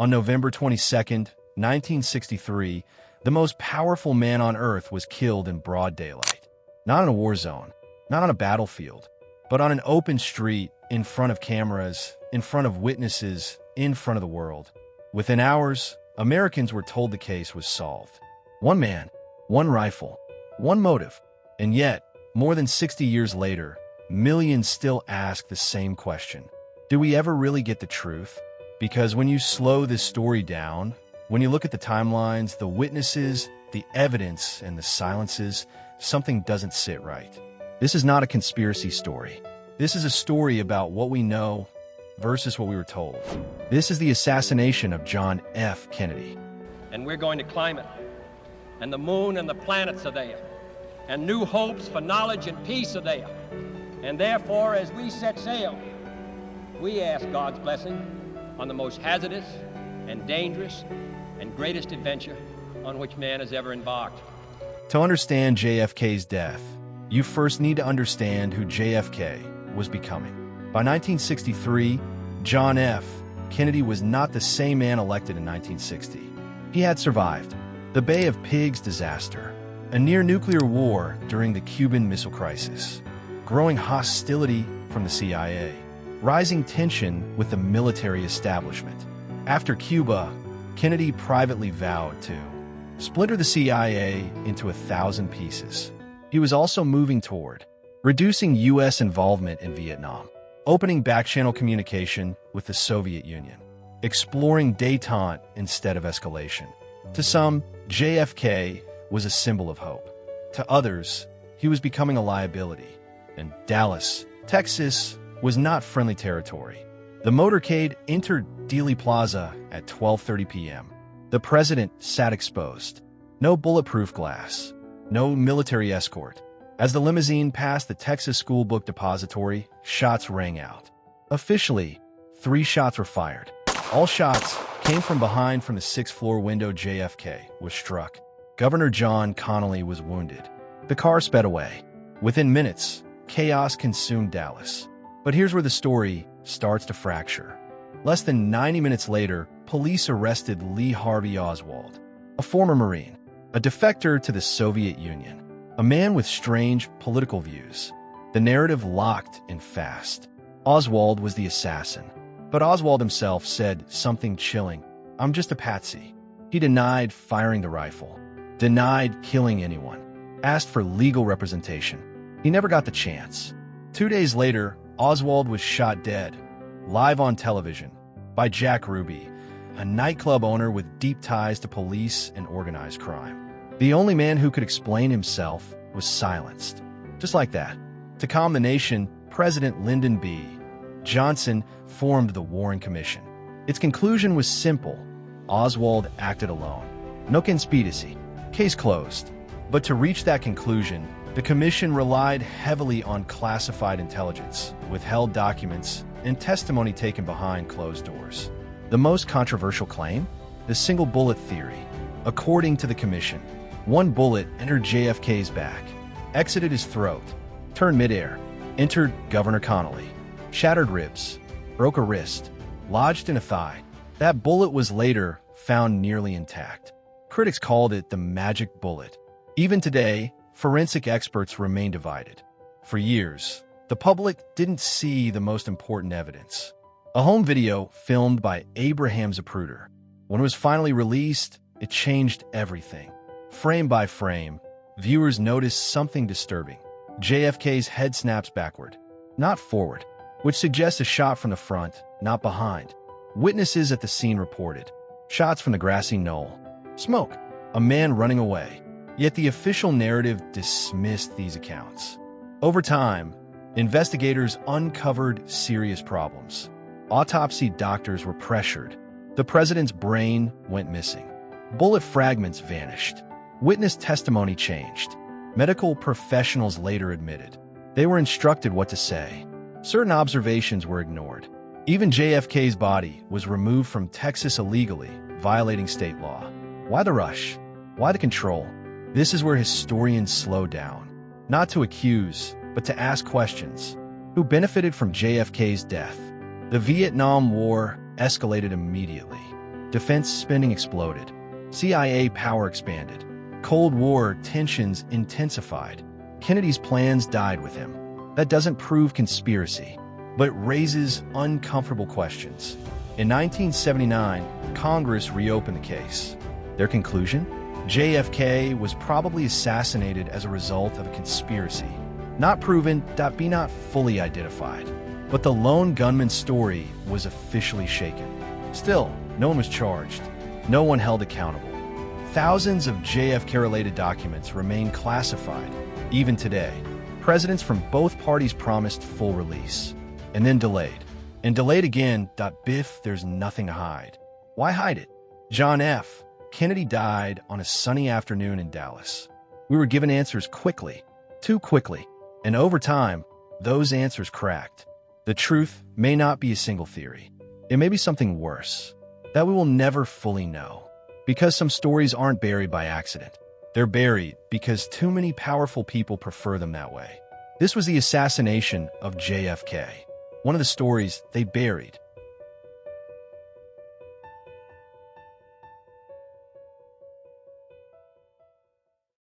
On November 22nd, 1963, the most powerful man on Earth was killed in broad daylight. Not in a war zone, not on a battlefield, but on an open street, in front of cameras, in front of witnesses, in front of the world. Within hours, Americans were told the case was solved. One man, one rifle, one motive. And yet, more than 60 years later, millions still ask the same question. Do we ever really get the truth? Because when you slow this story down, when you look at the timelines, the witnesses, the evidence, and the silences, something doesn't sit right. This is not a conspiracy story. This is a story about what we know versus what we were told. This is the assassination of John F. Kennedy. And we're going to climb it. And the moon and the planets are there. And new hopes for knowledge and peace are there. And therefore, as we set sail, we ask God's blessing on the most hazardous and dangerous and greatest adventure on which man has ever embarked. To understand JFK's death, you first need to understand who JFK was becoming. By 1963, John F. Kennedy was not the same man elected in 1960. He had survived the Bay of Pigs disaster, a near-nuclear war during the Cuban Missile Crisis, growing hostility from the CIA, rising tension with the military establishment. After Cuba, Kennedy privately vowed to splinter the CIA into 1,000 pieces. He was also moving toward reducing U.S. involvement in Vietnam, opening back-channel communication with the Soviet Union, exploring détente instead of escalation. To some, JFK was a symbol of hope. To others, he was becoming a liability. And Dallas, Texas, was not friendly territory. The motorcade entered Dealey Plaza at 12:30 p.m. The president sat exposed. No bulletproof glass. No military escort. As the limousine passed the Texas School Book Depository, shots rang out. Officially, 3 shots were fired. All shots came from behind from the 6th-floor window. JFK was struck. Governor John Connally was wounded. The car sped away. Within minutes, chaos consumed Dallas. But here's where the story starts to fracture. Less than 90 minutes later, police arrested Harvey Oswald, a former Marine, a defector to the Soviet Union, a man with strange political views. The narrative locked in fast. Oswald was the assassin. But Oswald himself said something chilling. "I'm just a patsy." He denied firing the rifle, denied killing anyone, asked for legal representation. He never got the chance. 2 days later, Oswald was shot dead, live on television, by Jack Ruby, a nightclub owner with deep ties to police and organized crime. The only man who could explain himself was silenced. Just like that. To calm the nation, President Lyndon B. Johnson formed the Warren Commission. Its conclusion was simple. Oswald acted alone. No conspiracy. Case closed. But to reach that conclusion, the commission relied heavily on classified intelligence, withheld documents, and testimony taken behind closed doors. The most controversial claim? The single bullet theory. According to the commission, one bullet entered JFK's back, exited his throat, turned midair, entered Governor Connally, shattered ribs, broke a wrist, lodged in a thigh. That bullet was later found nearly intact. Critics called it the magic bullet. Even today, forensic experts remain divided. For years, the public didn't see the most important evidence. A home video filmed by Abraham Zapruder. When it was finally released, it changed everything. Frame by frame, viewers noticed something disturbing. JFK's head snaps backward, not forward, which suggests a shot from the front, not behind. Witnesses at the scene reported shots from the grassy knoll, smoke, a man running away. Yet the official narrative dismissed these accounts. Over time, investigators uncovered serious problems. Autopsy doctors were pressured. The president's brain went missing. Bullet fragments vanished. Witness testimony changed. Medical professionals later admitted they were instructed what to say. Certain observations were ignored. Even JFK's body was removed from Texas illegally, violating state law. Why the rush? Why the control? This is where historians slow down. Not to accuse, but to ask questions. Who benefited from JFK's death? The Vietnam War escalated immediately. Defense spending exploded. CIA power expanded. Cold War tensions intensified. Kennedy's plans died with him. That doesn't prove conspiracy, but it raises uncomfortable questions. In 1979, Congress reopened the case. Their conclusion? JFK was probably assassinated as a result of a conspiracy. Not proven, not fully identified. But the lone gunman story was officially shaken. Still, no one was charged. No one held accountable. Thousands of JFK-related documents remain classified, even today. Presidents from both parties promised full release, and then delayed. And delayed again, biff, there's nothing to hide. Why hide it? John F. Kennedy died on a sunny afternoon in Dallas. We were given answers quickly, too quickly, and over time, those answers cracked. The truth may not be a single theory. It may be something worse, that we will never fully know. Because some stories aren't buried by accident. They're buried because too many powerful people prefer them that way. This was the assassination of JFK. One of the stories they buried,